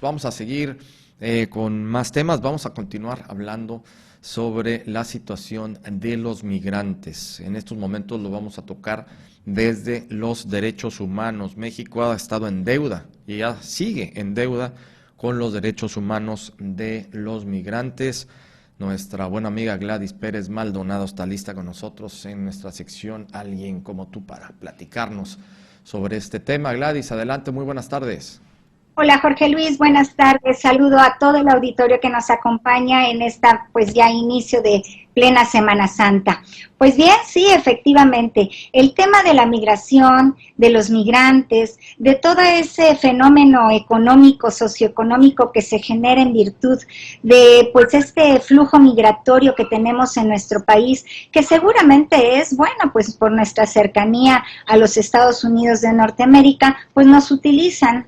Vamos a seguir con más temas. Vamos a continuar hablando sobre la situación de los migrantes. En estos momentos lo vamos a tocar desde los derechos humanos. México ha estado en deuda y ya sigue en deuda con los derechos humanos de los migrantes. Nuestra buena amiga Gladys Pérez Maldonado está lista con nosotros en nuestra sección Alguien como tú para platicarnos sobre este tema. Gladys, adelante, muy buenas tardes. Hola Jorge Luis, buenas tardes. Saludo a todo el auditorio que nos acompaña en esta, pues ya inicio de plena Semana Santa. Pues bien, sí, efectivamente, el tema de la migración, de los migrantes, de todo ese fenómeno económico, socioeconómico que se genera en virtud de, pues, este flujo migratorio que tenemos en nuestro país, que seguramente es, bueno, pues por nuestra cercanía a los Estados Unidos de Norteamérica, pues nos utilizan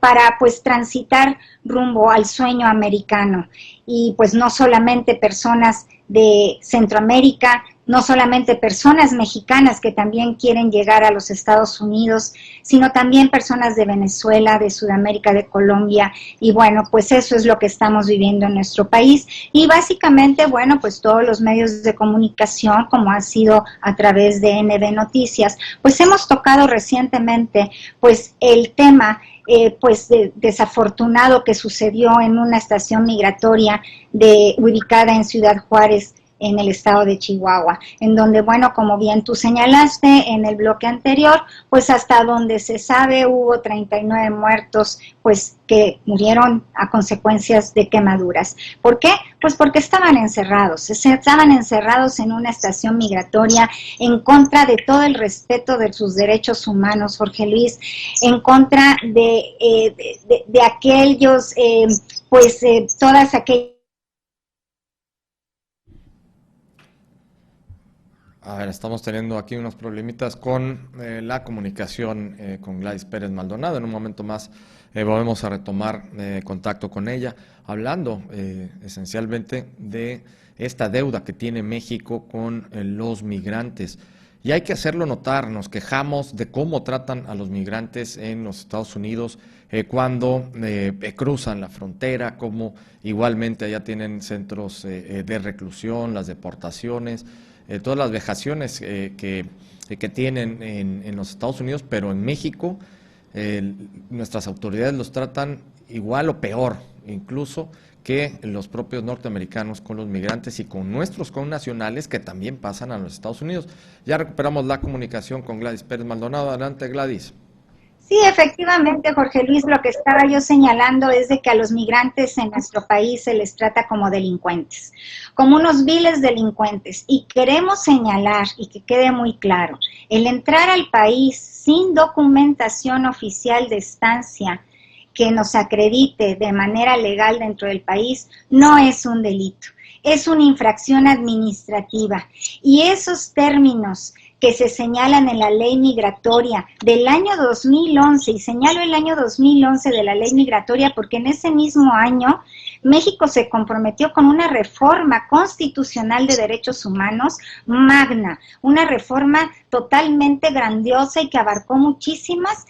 para pues transitar rumbo al sueño americano. Y pues no solamente personas de Centroamérica, no solamente personas mexicanas que también quieren llegar a los Estados Unidos, sino también personas de Venezuela, de Sudamérica, de Colombia, y bueno, pues eso es lo que estamos viviendo en nuestro país. Y básicamente, bueno, pues todos los medios de comunicación, como ha sido a través de NB Noticias, pues hemos tocado recientemente, pues el tema desafortunado que sucedió en una estación migratoria ubicada en Ciudad Juárez, en el estado de Chihuahua, en donde, bueno, como bien tú señalaste en el bloque anterior, pues hasta donde se sabe hubo 39 muertos, pues que murieron a consecuencias de quemaduras. ¿Por qué? Pues porque estaban encerrados en una estación migratoria en contra de todo el respeto de sus derechos humanos, Jorge Luis, en contra de aquellos, todas aquellas. A ver, estamos teniendo aquí unos problemitas con la comunicación con Gladys Pérez Maldonado. En un momento más volvemos a retomar contacto con ella, hablando esencialmente de esta deuda que tiene México con los migrantes. Y hay que hacerlo notar, nos quejamos de cómo tratan a los migrantes en los Estados Unidos cuando cruzan la frontera, como igualmente allá tienen centros de reclusión, las deportaciones, todas las vejaciones que tienen en los Estados Unidos, pero en México nuestras autoridades los tratan igual o peor, incluso que los propios norteamericanos con los migrantes y con nuestros connacionales que también pasan a los Estados Unidos. Ya recuperamos la comunicación con Gladys Pérez Maldonado. Adelante, Gladys. Sí, efectivamente, Jorge Luis, lo que estaba yo señalando es de que a los migrantes en nuestro país se les trata como delincuentes, como unos viles delincuentes. Y queremos señalar, y que quede muy claro, el entrar al país sin documentación oficial de estancia que nos acredite de manera legal dentro del país no es un delito, es una infracción administrativa. Y esos términos que se señalan en la ley migratoria del año 2011, y señalo el año 2011 de la ley migratoria porque en ese mismo año México se comprometió con una reforma constitucional de derechos humanos magna, una reforma totalmente grandiosa y que abarcó muchísimas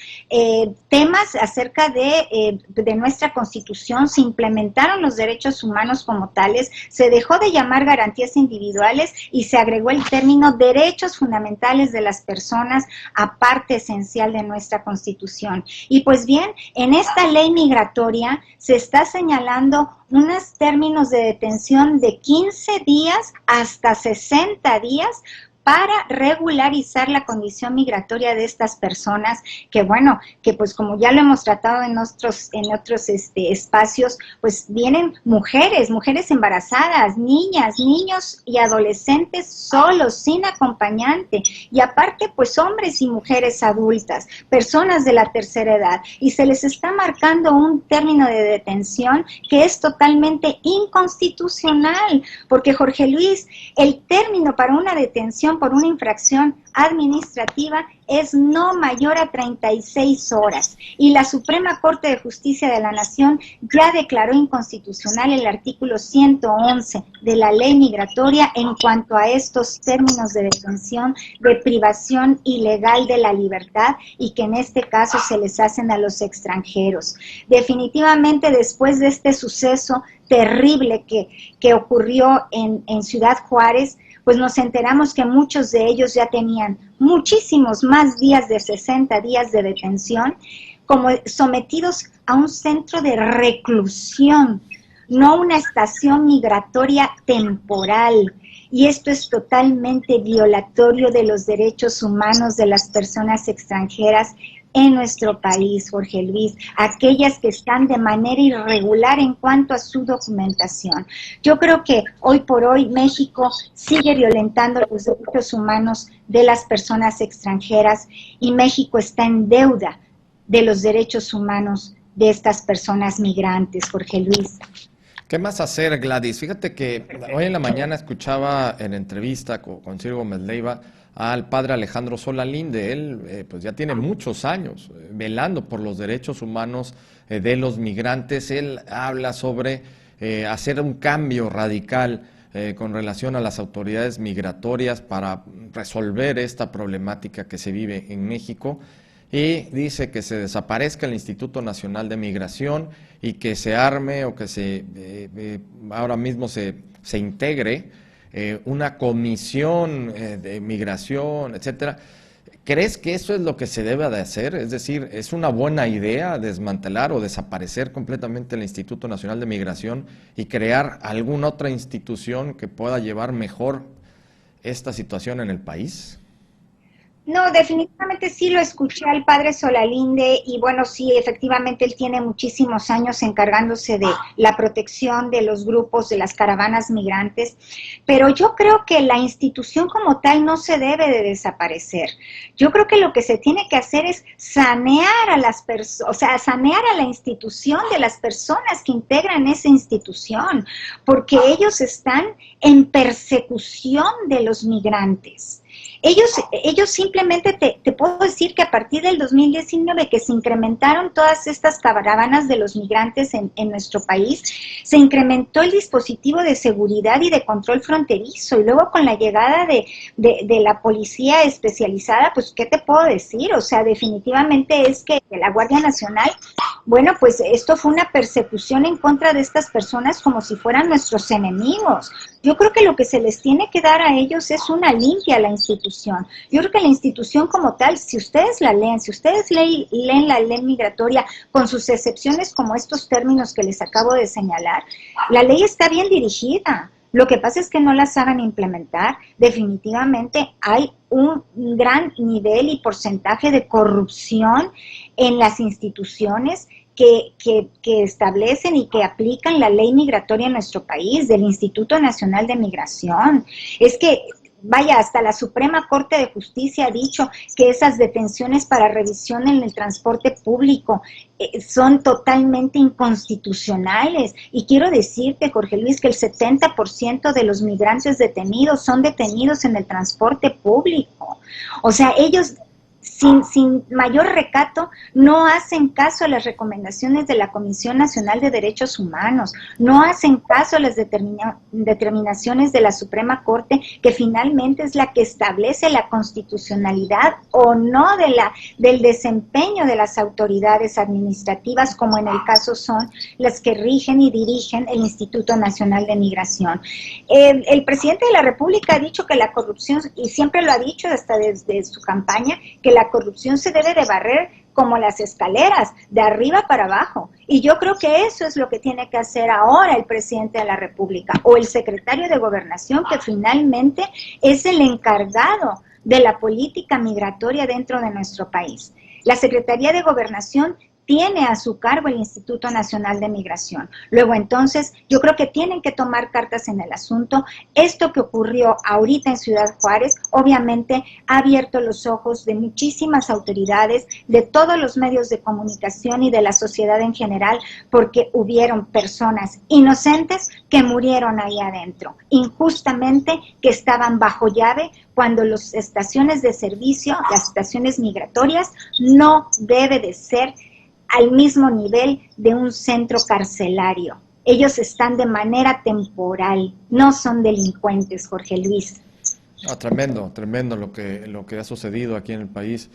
temas acerca de nuestra Constitución. Se implementaron los derechos humanos como tales, se dejó de llamar garantías individuales y se agregó el término derechos fundamentales de las personas a parte esencial de nuestra Constitución. Y pues bien, en esta ley migratoria se está señalando unos términos de detención de 15 días hasta 60 días para regularizar la condición migratoria de estas personas que, bueno, que pues como ya lo hemos tratado en otros espacios, pues vienen mujeres embarazadas, niñas, niños y adolescentes solos, sin acompañante, y aparte pues hombres y mujeres adultas, personas de la tercera edad, y se les está marcando un término de detención que es totalmente inconstitucional, porque Jorge Luis, el término para una detención por una infracción administrativa es no mayor a 36 horas. Y la Suprema Corte de Justicia de la Nación ya declaró inconstitucional el artículo 111 de la ley migratoria en cuanto a estos términos de detención, de privación ilegal de la libertad, y que en este caso se les hacen a los extranjeros. Definitivamente, después de este suceso terrible que ocurrió en Ciudad Juárez, pues nos enteramos que muchos de ellos ya tenían muchísimos más días de 60 días de detención, como sometidos a un centro de reclusión, no una estación migratoria temporal. Y esto es totalmente violatorio de los derechos humanos de las personas extranjeras en nuestro país, Jorge Luis, aquellas que están de manera irregular en cuanto a su documentación. Yo creo que hoy por hoy México sigue violentando los derechos humanos de las personas extranjeras, y México está en deuda de los derechos humanos de estas personas migrantes, Jorge Luis. ¿Qué más hacer, Gladys? Fíjate que hoy en la mañana escuchaba en entrevista con Ciro Gómez Leiva al padre Alejandro Solalinde. Él pues ya tiene muchos años velando por los derechos humanos de los migrantes. Él habla sobre hacer un cambio radical con relación a las autoridades migratorias para resolver esta problemática que se vive en México. Y dice que se desaparezca el Instituto Nacional de Migración y que se arme o que ahora mismo se integre una comisión de migración, etcétera. ¿Crees que eso es lo que se debe de hacer? Es decir, ¿es una buena idea desmantelar o desaparecer completamente el Instituto Nacional de Migración y crear alguna otra institución que pueda llevar mejor esta situación en el país? No, definitivamente sí lo escuché al padre Solalinde, y bueno, sí, efectivamente él tiene muchísimos años encargándose de la protección de los grupos, de las caravanas migrantes, pero yo creo que la institución como tal no se debe de desaparecer. Yo creo que lo que se tiene que hacer es sanear a las personas, o sea, sanear a la institución de las personas que integran esa institución, porque ellos están en persecución de los migrantes. Ellos simplemente te puedo decir que a partir del 2019, que se incrementaron todas estas caravanas de los migrantes en nuestro país, se incrementó el dispositivo de seguridad y de control fronterizo, y luego con la llegada de la policía especializada, pues ¿qué te puedo decir? O sea, definitivamente es que la Guardia Nacional, bueno, pues esto fue una persecución en contra de estas personas como si fueran nuestros enemigos. Yo creo que lo que se les tiene que dar a ellos es una limpia a la institución. Yo creo que la institución como tal, si ustedes la leen, si ustedes leen la ley migratoria con sus excepciones como estos términos que les acabo de señalar, la ley está bien dirigida. Lo que pasa es que no la saben implementar. Definitivamente hay un gran nivel y porcentaje de corrupción en las instituciones que establecen y que aplican la ley migratoria en nuestro país, del Instituto Nacional de Migración. Es que, vaya, hasta la Suprema Corte de Justicia ha dicho que esas detenciones para revisión en el transporte público son totalmente inconstitucionales. Y quiero decirte, Jorge Luis, que el 70% de los migrantes detenidos son detenidos en el transporte público. O sea, ellos sin mayor recato no hacen caso a las recomendaciones de la Comisión Nacional de Derechos Humanos, no hacen caso a las determinaciones de la Suprema Corte, que finalmente es la que establece la constitucionalidad o no del desempeño de las autoridades administrativas, como en el caso son las que rigen y dirigen el Instituto Nacional de Migración. El presidente de la República ha dicho que la corrupción, y siempre lo ha dicho hasta desde su campaña, que la corrupción se debe de barrer como las escaleras, de arriba para abajo. Y yo creo que eso es lo que tiene que hacer ahora el presidente de la República o el secretario de Gobernación, que finalmente es el encargado de la política migratoria dentro de nuestro país. La Secretaría de Gobernación tiene a su cargo el Instituto Nacional de Migración. Luego, entonces, yo creo que tienen que tomar cartas en el asunto. Esto que ocurrió ahorita en Ciudad Juárez, obviamente, ha abierto los ojos de muchísimas autoridades, de todos los medios de comunicación y de la sociedad en general, porque hubieron personas inocentes que murieron ahí adentro, injustamente, que estaban bajo llave, cuando las estaciones de servicio, las estaciones migratorias, no debe de ser al mismo nivel de un centro carcelario. Ellos están de manera temporal, no son delincuentes, Jorge Luis. Tremendo, tremendo lo que ha sucedido aquí en el país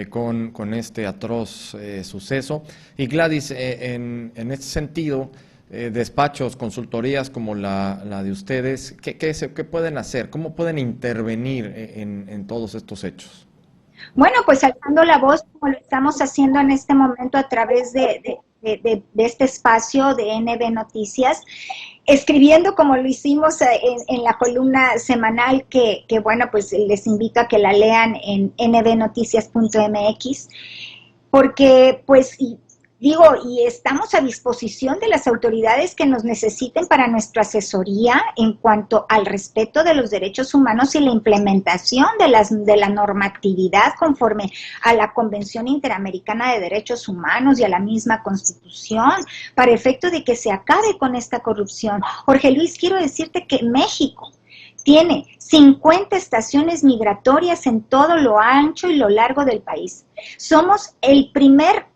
con este atroz suceso. Y Gladys, en este sentido, despachos, consultorías como la de ustedes, ¿qué pueden hacer? ¿Cómo pueden intervenir en todos estos hechos? Bueno, pues alzando la voz, como lo estamos haciendo en este momento a través de este espacio de NB Noticias, escribiendo como lo hicimos en la columna semanal, que bueno, pues les invito a que la lean en nbnoticias.mx, porque pues digo, y estamos a disposición de las autoridades que nos necesiten para nuestra asesoría en cuanto al respeto de los derechos humanos y la implementación de la normatividad conforme a la Convención Interamericana de Derechos Humanos y a la misma Constitución, para efecto de que se acabe con esta corrupción. Jorge Luis, quiero decirte que México tiene 50 estaciones migratorias en todo lo ancho y lo largo del país. Somos el primer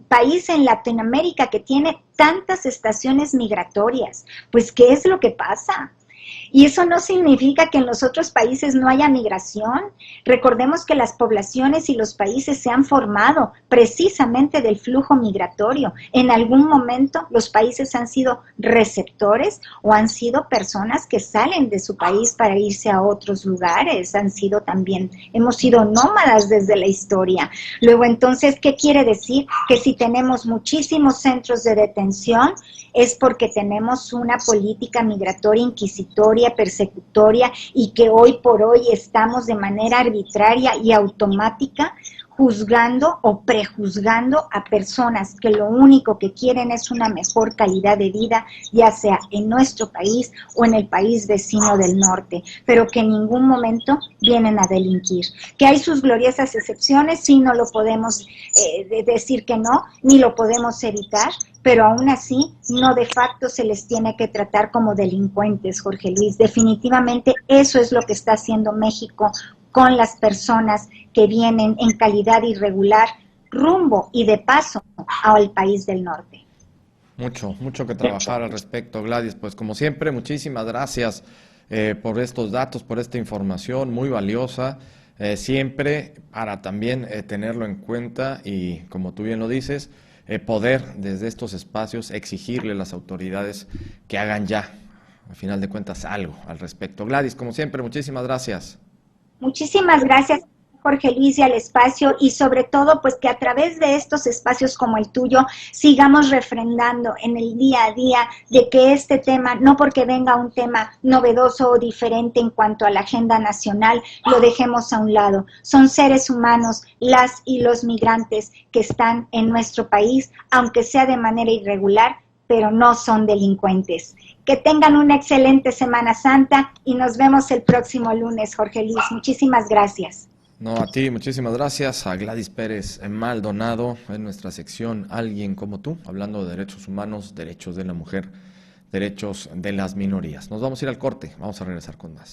país en Latinoamérica que tiene tantas estaciones migratorias. Pues, ¿qué es lo que pasa? Y eso no significa que en los otros países no haya migración. Recordemos que las poblaciones y los países se han formado precisamente del flujo migratorio. En algún momento los países han sido receptores o han sido personas que salen de su país para irse a otros lugares. Hemos sido nómadas desde la historia. Luego, entonces, ¿qué quiere decir? Que si tenemos muchísimos centros de detención, es porque tenemos una política migratoria inquisitoria, persecutoria, y que hoy por hoy estamos de manera arbitraria y automática juzgando o prejuzgando a personas que lo único que quieren es una mejor calidad de vida, ya sea en nuestro país o en el país vecino del norte, pero que en ningún momento vienen a delinquir. Que hay sus gloriosas excepciones, sí, no lo podemos decir que no, ni lo podemos evitar, pero aún así no de facto se les tiene que tratar como delincuentes, Jorge Luis. Definitivamente eso es lo que está haciendo México con las personas que vienen en calidad irregular rumbo y de paso al país del norte. Mucho que trabajar al respecto, Gladys. Pues como siempre, muchísimas gracias por estos datos, por esta información muy valiosa, siempre para también tenerlo en cuenta y, como tú bien lo dices, poder desde estos espacios exigirle a las autoridades que hagan ya, al final de cuentas, algo al respecto. Gladys, como siempre, muchísimas gracias. Muchísimas gracias, Jorge Luis, y al espacio, y sobre todo, pues que a través de estos espacios como el tuyo sigamos refrendando en el día a día de que este tema, no porque venga un tema novedoso o diferente en cuanto a la agenda nacional, lo dejemos a un lado. Son seres humanos las y los migrantes que están en nuestro país, aunque sea de manera irregular, pero no son delincuentes. Que tengan una excelente Semana Santa y nos vemos el próximo lunes, Jorge Luis. Muchísimas gracias. No, a ti, muchísimas gracias. A Gladys Pérez Maldonado en nuestra sección Alguien como tú, hablando de derechos humanos, derechos de la mujer, derechos de las minorías. Nos vamos a ir al corte, vamos a regresar con más.